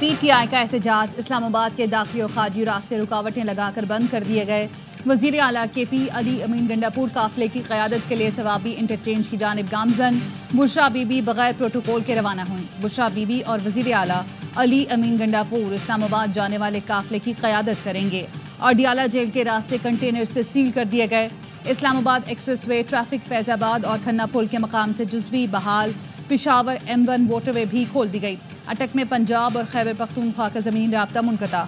PTI का एहतजाज, इस्लामाबाद के दाखिली और खारजी रास्ते रुकावटें लगाकर बंद कर दिए गए। वज़ीर आला KP अली अमीन गंडापुर काफिले की क़यादत के लिए सवाबी इंटरचेंज की जानिब गामजन। बुशरा बीबी बगैर प्रोटोकॉल के रवाना हुई। बुशरा बीबी और वज़ीर आला अली अमीन गंडापुर इस्लामाबाद जाने वाले काफिले की क़यादत करेंगे। अडियाला जेल के रास्ते कंटेनर से सील कर दिए गए। Islamabad express way, traffic Faizabad और खन्ना पुल के मकाम से जुज़वी बहाल। पिशावर M1 मोटरवे भी खोल दी गई। अटक में पंजाब और खैबर पख्तूनख्वा का ज़मीन राब्ता मुनक़ता।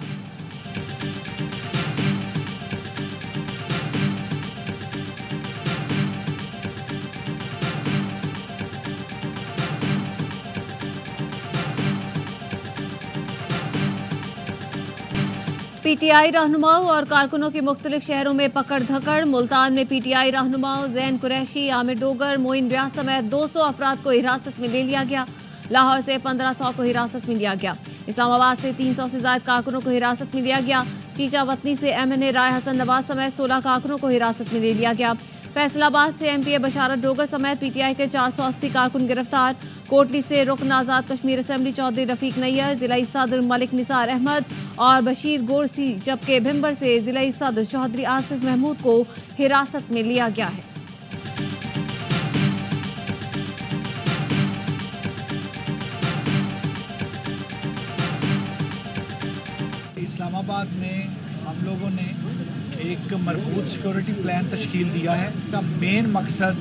PTI रहनुमाओं और कारकुनों की मुख्तलिफ शहरों में पकड़ धकड़। मुल्तान में PTI रहनुमाओं जैन कुरैशी, आमिर डोगर, मोइन ब्याह समेत 200 अफराद को हिरासत में ले लिया गया। लाहौर से 1500 को हिरासत में लिया गया। इस्लामाबाद से 300 से ज्यादा कारकुनों को हिरासत में लिया गया। चीचा वतनी से MNA राय हसन नवाज समेत 16 कारकुनों को हिरासत में ले लिया गया। फैसलाबाद से MPA बशारत डोगर समेत PTI के 480 कारकुन गिरफ्तार। कोटली से रुकन आज़ाद कश्मीर असेंबली चौधरी रफीक नैयर, जिला सदर मलिक निसार अहमद और बशीर गोरसी, जबकि भिम्बर से जिला सदर चौधरी आसिफ महमूद को हिरासत में लिया गया है। इस्लामाबाद में हम लोगों ने एक मजबूत सिक्योरिटी प्लान तश्कील दिया है। इसका मेन मकसद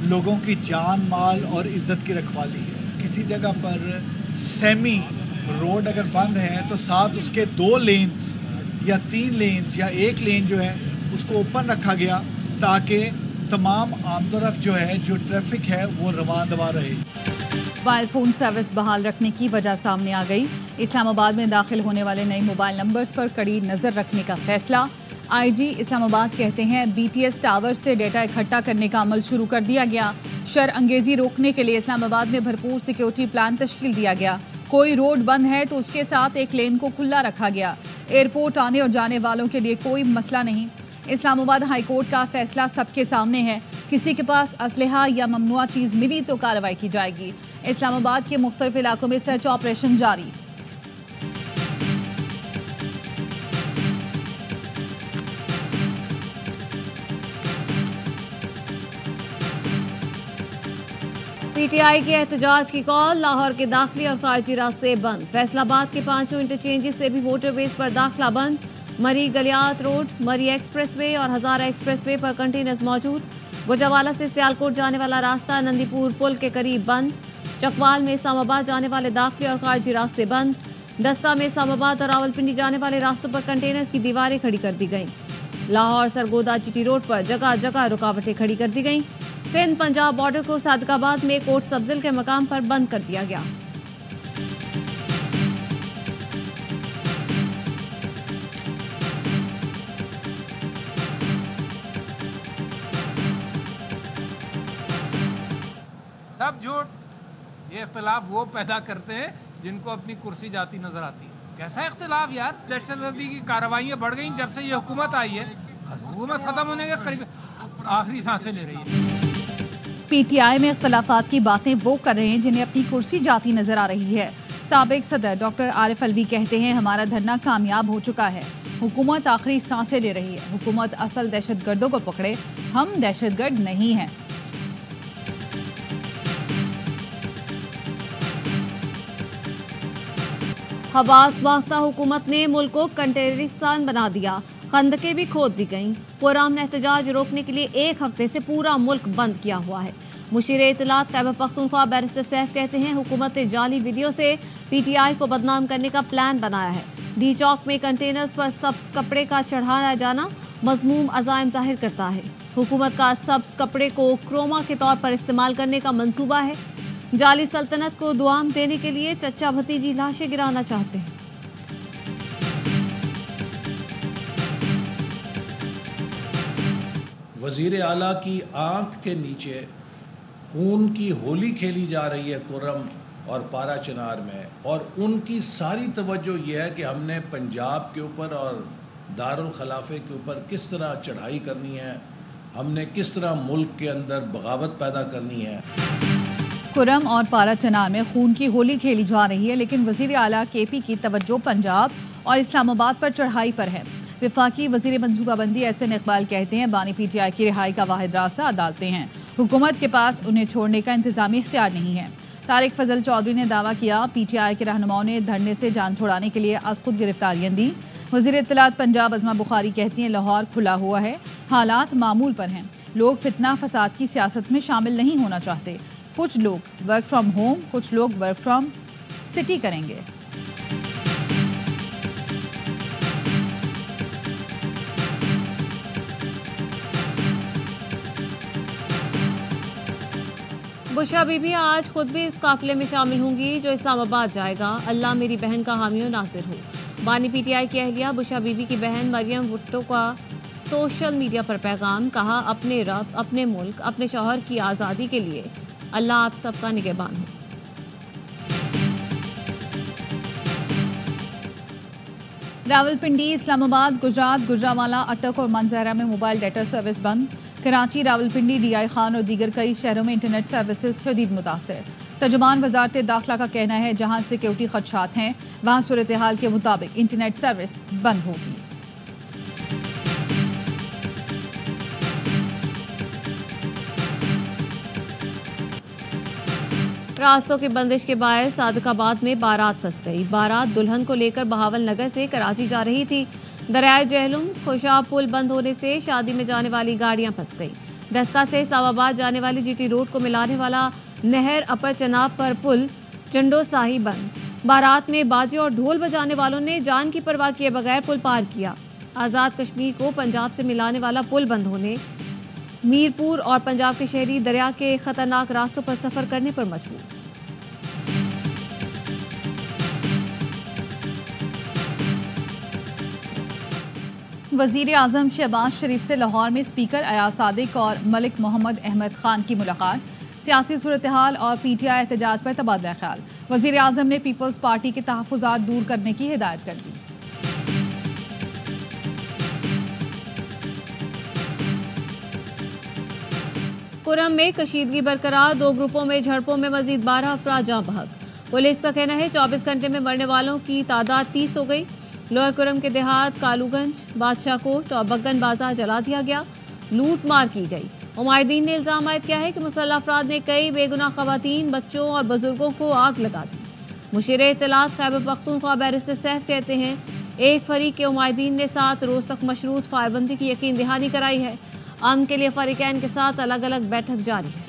लोगों की जान, माल और इज़्ज़त की रखवाली है। किसी जगह पर सेमी रोड अगर बंद है तो साथ उसके 2 लेन्स या 3 लेन्स या 1 लेन जो है उसको ओपन रखा गया ताकि तमाम आमतरफ जो है जो ट्रैफिक है वो रवा दवा रहे। मोबाइल फ़ोन सर्विस बहाल रखने की वजह सामने आ गई। इस्लामाबाद में दाखिल होने वाले नए मोबाइल नंबर्स पर कड़ी नज़र रखने का फैसला। IG इस्लामाबाद कहते हैं BTS टावर से डेटा इकट्ठा करने का अमल शुरू कर दिया गया। शर अंगेजी रोकने के लिए इस्लामाबाद में भरपूर सिक्योरिटी प्लान तश्कील दिया गया। कोई रोड बंद है तो उसके साथ एक लेन को खुला रखा गया। एयरपोर्ट आने और जाने वालों के लिए कोई मसला नहीं। इस्लामाबाद हाई कोर्ट का फैसला सबके सामने है। किसी के पास असलहा या ममनुआ चीज़ मिली तो कार्रवाई की जाएगी। इस्लामाबाद के मुख्तलिफ इलाकों में सर्च ऑपरेशन जारी। PTI के एहतजाज की कॉल। लाहौर के दाखिली और खारजी रास्ते बंद। फैसलाबाद के 5 इंटरचेंजेस से भी मोटरवेज पर दाखिला बंद। मरी गलियात रोड, मरी एक्सप्रेसवे और हज़ारा एक्सप्रेसवे पर कंटेनर्स मौजूद। गुजरावाला से सियालकोट जाने वाला रास्ता नंदीपुर पुल के करीब बंद। चकवाल में इस्लामाबाद जाने वाले दाखिली और खारजी रास्ते बंद। डस्का में इस्लामाबाद और रावलपिंडी जाने वाले रास्तों पर कंटेनर्स की दीवारें खड़ी कर दी गईं। लाहौर सरगोदा GT रोड पर जगह जगह रुकावटें खड़ी कर दी गईं। सिंध पंजाब बॉर्डर को सादकाबाद में कोट सब्जिल के मकाम पर बंद कर दिया गया। सब झूठ। ये इख्तिलाफ वो पैदा करते हैं जिनको अपनी कुर्सी जाती नजर आती है। कैसा इख्तिलाफ यार? दहशतगर्दी की कार्रवाइयाँ बढ़ गई जब से ये हुकूमत आई है। हुकूमत खत्म होने के करीब आखिरी सांसें ले रही है। PTI में इख्तलाफात की बातें वो कर रहे हैं जिन्हें अपनी कुर्सी जाती नजर आ रही है। साबिक सदर डॉक्टर आरिफ अलवी कहते हैं हमारा धरना कामयाब हो चुका है। हुकूमत आखिरी सांसें ले रही है। हुकूमत असल दहशतगर्दों को पकड़े, हम दहशतगर्द नहीं हैं। हवास बाख्ता हुकूमत ने मुल्क को कंटेनरिस्तान बना दिया। खंदकें भी खोद दी गईं। पुरअमन एहतजाज रोकने के लिए 1 हफ्ते से पूरा मुल्क बंद किया हुआ है। मुशीर इत्तलात खैबर पख्तूनख्वा बैरिस्टर सैफ कहते हैं हुकूमत ने जाली वीडियो से PTI को बदनाम करने का प्लान बनाया है। डी चौक में कंटेनर्स पर सब्ज कपड़े का चढ़ाया जाना मज़मूम अज़ाइम जाहिर करता है। हुकूमत का सब्ज कपड़े को क्रोमा के तौर पर इस्तेमाल करने का मंसूबा है। जाली सल्तनत को दुआम देने के लिए चचा भतीजी लाशें गिराना चाहते हैं। वज़ीर आला की आंख के नीचे खून की होली खेली जा रही है कुर्रम और पारा चिनार में, और उनकी सारी तवज्जो ये है कि हमने पंजाब के ऊपर और दारुल खलाफे के ऊपर किस तरह चढ़ाई करनी है, हमने किस तरह मुल्क के अंदर बगावत पैदा करनी है। कुरम और पारा चनार में खून की होली खेली जा रही है, लेकिन वजीर आला केपी की तवज्जो पंजाब और इस्लामाबाद पर चढ़ाई पर है। वफाकी वजीर मनसूबाबंदी एहसन इकबाल कहते हैं बानी पीटीआई की रिहाई का वाहिद रास्ता अदालतें हैं। हुकूमत के पास उन्हें छोड़ने का इंतजामी इख्तियार नहीं है। तारिक फजल चौधरी ने दावा किया पीटीआई के रहनुमाओं ने धरने से जान छुड़ाने के लिए आज खुद गिरफ्तारियां दी। वजीर इत्तलात पंजाब अजमा बुखारी कहती हैं लाहौर खुला हुआ है, हालात मामूल पर हैं। लोग फितना फसाद की सियासत में शामिल नहीं होना चाहते। कुछ लोग वर्क फ्रॉम होम, कुछ लोग वर्क फ्रॉम सिटी करेंगे। बुशरा बीबी आज खुद भी इस काफिले में शामिल होंगी जो इस्लामाबाद जाएगा। अल्लाह मेरी बहन का हामी और नासिर हो। बानी पीटीआई की अहलिया बुशरा बीबी की बहन मरियम भुट्टो का सोशल मीडिया पर पैगाम, कहा अपने रब, अपने मुल्क, अपने शौहर की आज़ादी के लिए अल्लाह आप सबका निगहबान हो। रावलपिंडी, इस्लामाबाद, गुजरात, गुजरांवाला, अटक और मंजहरा में मोबाइल डेटा सर्विस बंद। कराची, रावलपिंडी, डीआई खान और दीगर कई शहरों में इंटरनेट सर्विसेज शदीद मुतासर। तर्जुमान वजारत दाखिला का कहना है जहां सिक्योरिटी खदशात हैं वहां सूरत हाल के मुताबिक इंटरनेट सर्विस बंद होगी। रास्तों की बंदिश के बायस सादिकाबाद में बारात फंस गई। बारात दुल्हन को लेकर बहावल नगर से कराची जा रही थी। दरियाए जहलुम खुशाब पुल बंद होने से शादी में जाने वाली गाड़ियां फंस गई। डस्का से इस्लामाबाद जाने वाली जीटी रोड को मिलाने वाला नहर अपर चनाब पर पुल चंडो साही बंद। बारात में बाजे और ढोल बजाने वालों ने जान की परवाह किए बगैर पुल पार किया। आज़ाद कश्मीर को पंजाब से मिलाने वाला पुल बंद होने मीरपुर और पंजाब के शहरी दरिया के खतरनाक रास्तों पर सफर करने पर मजबूर। वजीर आजम शहबाज शरीफ से लाहौर में स्पीकर अयाज सादिक और मलिक मोहम्मद अहमद खान की मुलाकात। सियासी सूरत हाल और पीटीआई एहतजाज पर तबादला ख्याल। वजीर आजम ने पीपल्स पार्टी के तहफ़्फ़ुज़ात दूर करने की हिदायत कर दी। कुरम में कशीदगी बरकरार, 2 ग्रुपों में झड़पों में मजीद 12 अफराद जाँ बहक। पुलिस का कहना है 24 घंटे में मरने वालों की तादाद 30 हो गई। लोअर कुरम के देहात कालूगंज, बादशाह कोट और बग्गन बाजार जला दिया गया, लूट मार की गई। उमायदीन ने इल्जाम आयद किया है कि मुसल्लह अफराद ने कई बेगुनाह खवातीन, बच्चों और बुजुर्गों को आग लगा दी। मुशीर इत्तलात खैबर पख्तूनख्वा बैरिस्टर सैफ कहते हैं एक फरीक के उमायदीन ने 7 रोज तक मशरूत फायरबंदी की यकीन दहानी कराई है। अमन के लिए फरीकैन के साथ अलग अलग बैठक जारी है।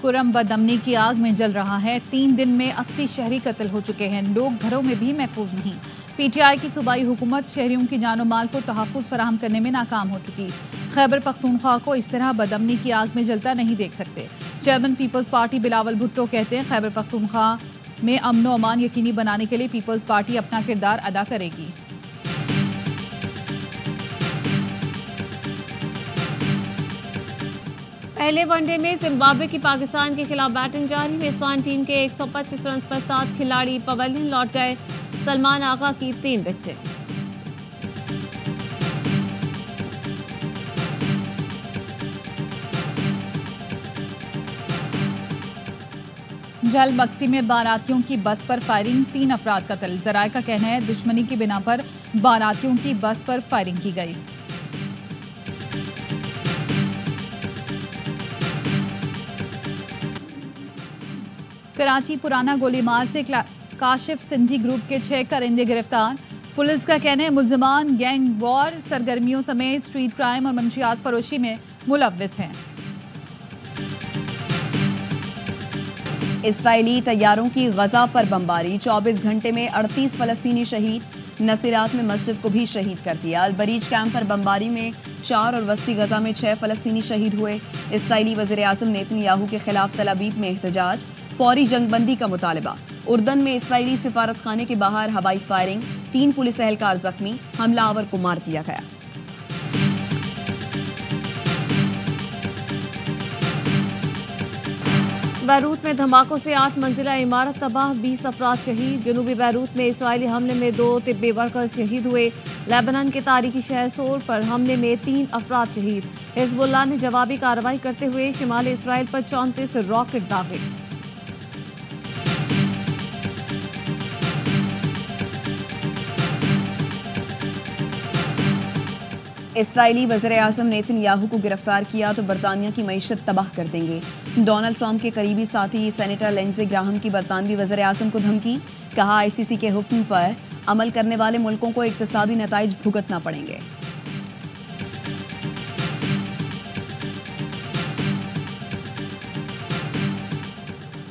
कुरम बदअमनी की आग में जल रहा है। 3 दिन में 80 शहरी कत्ल हो चुके हैं। लोग घरों में भी महफूज नहीं। पीटीआई की सूबाई हुकूमत शहरियों की जानो माल को तहफ़्फ़ुज़ फराहम करने में नाकाम हो चुकी। खैबर पख्तूनख्वा को इस तरह बदअमनी की आग में जलता नहीं देख सकते। Chairman people's party Bilawal Bhutto कहते हैं खैबर पख्तूनख्वा में अमन व अमान यकीनी बनाने के लिए पीपल्स पार्टी अपना किरदार अदा करेगी। पहले वनडे में जिम्बाब्वे की पाकिस्तान के खिलाफ बैटिंग जारी। मेजबान टीम के 125 रन पर 7 खिलाड़ी पवेलियन लौट गए। सलमान आगा की 3 विकेटें। जल बक्सी में बारातियों की बस पर फायरिंग, 3 अफराद कत्ल। जराये का कहना है दुश्मनी की बिना पर बारातियों की बस पर फायरिंग की गई। कराची पुराना गोलीमार से काशिफ सिंधी ग्रुप के 6 करिंदे गिरफ्तार। पुलिस का कहना है मुल्जिमान गैंग वॉर सरगर्मियों समेत स्ट्रीट क्राइम और मंशियात फरोशी में मुलव्विस हैं। इसराइली तैयारों की गजा पर बमबारी, 24 घंटे में 38 फलस्तीनी शहीद। नसीरात में मस्जिद को भी शहीद कर दिया। अलबरीज कैंप पर बमबारी में 4 और वस्ती गजा में 6 फलस्तीनी शहीद हुए। इसराइली वज़ीर आज़म नेतन्याहू के खिलाफ तल अबीब में एहतजाज, फौरी जंगबंदी का मुतालबा। उर्दन में इसराइली सिफारत खाने के बाहर हवाई फायरिंग, 3 पुलिस एहलकार जख्मी, हमलावर को मार दिया गया। बैरूत में धमाकों से 8 मंजिला इमारत तबाह, 20 अफराद शहीद। जनूबी बैरूत में इसराइली हमले में 2 तिब्बी वर्कर्स शहीद हुए। लेबनान के तारीखी शहर सोर पर हमले में 3 अफराद शहीद। हिजबुल्लाह ने जवाबी कार्रवाई करते हुए शिमाली इसराइल पर 34 रॉकेट दागे। इसराइली वज़ीर-ए-आज़म नेतन्याहू को गिरफ्तार किया तो बरतानिया की मईशत तबाह कर देंगे। डोनाल्ड ट्रंप के करीबी साथी सेनेटर लिंडसे ग्राहम की बरतानवी वज़ीर-ए-आज़म को धमकी, कहा आईसीसी के हुक्म पर अमल करने वाले मुल्कों को इक्तिसादी नताइज भुगतना पड़ेंगे।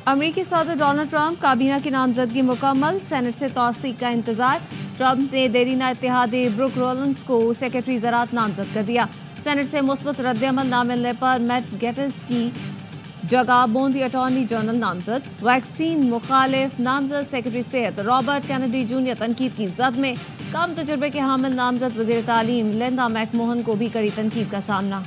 अमेरिकी सदर डोनाल्ड ट्रंप काबीना की नामजदगी मुकम्मल, सेनेट से तौसीक का इंतजार। ट्रंप ने देरीना इत्तेहादी ब्रुक रोलिंस को सेक्रेटरी ज़राअत नामजद कर दिया। सेनेट से मुस्बत रद्द-ए-अमल न मिलने पर मैट गेट्स की जगह बोंदी अटॉर्नी जनरल नामजद। वैक्सीन मुखालिफ नामजद सेक्रेटरी सेहत रॉबर्ट कैनेडी जूनियर तनकीद की जद में। कम तजुर्बे के हामिल नामजद वज़ीर तालीम लिंडा मैकमोहन को भी कड़ी तनकीद का सामना।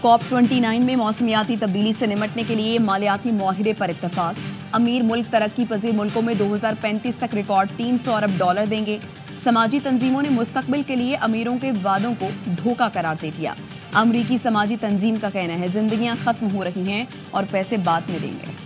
COP29 में मौसमियाती तब्दीली से निपटने के लिए मालियाती मुआहिदे पर इत्तफाक। अमीर मुल्क तरक्की पजीर मुल्कों में 2035 तक रिकॉर्ड $300 अरब देंगे। समाजी तंजीमों ने मुस्तकबिल के लिए अमीरों के वादों को धोखा करार दे दिया। अमरीकी समाजी तंजीम का कहना है जिंदगियां खत्म हो रही हैं और पैसे बाद में देंगे।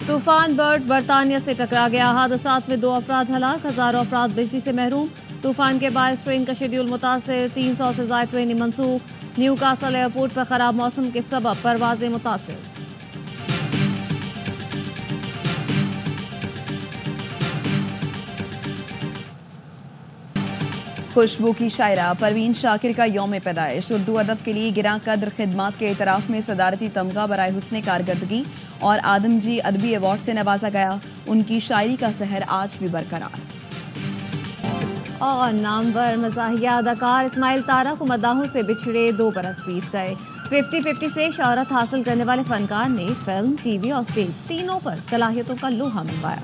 तूफान बर्ड बरतानिया से टकरा गया। हादसात में 2 अफराद हलाक, हजारों अफराद बिजली से महरूम। तूफान के बायस ट्रेन का शेड्यूल मुतासिर, 300 से ज्यादा ट्रेनें मनसूख। न्यूकासल एयरपोर्ट पर खराब मौसम के सबब परवाजें मुतासिर। खुशबू की शायरा परवीन शाकिर का यौम पैदाइश। उर्दू अदब के लिए गिरा कद्र खिदमात के इतराफ में सदारती तमगा बराए हुस्ने कारकर्दगी और आदमजी अदबी अवार्ड से नवाजा गया। उनकी शायरी का सहर आज भी बरकरार। और नामवर मज़ाहिया अदाकार इस्माइल तारा को मदाहों से बिछड़े 2 बरस बीत गए। 50-50 से शोहरत हासिल करने वाले फनकार ने फिल्म, टीवी और स्टेज तीनों पर सलाहियतों का लोहा मनवाया।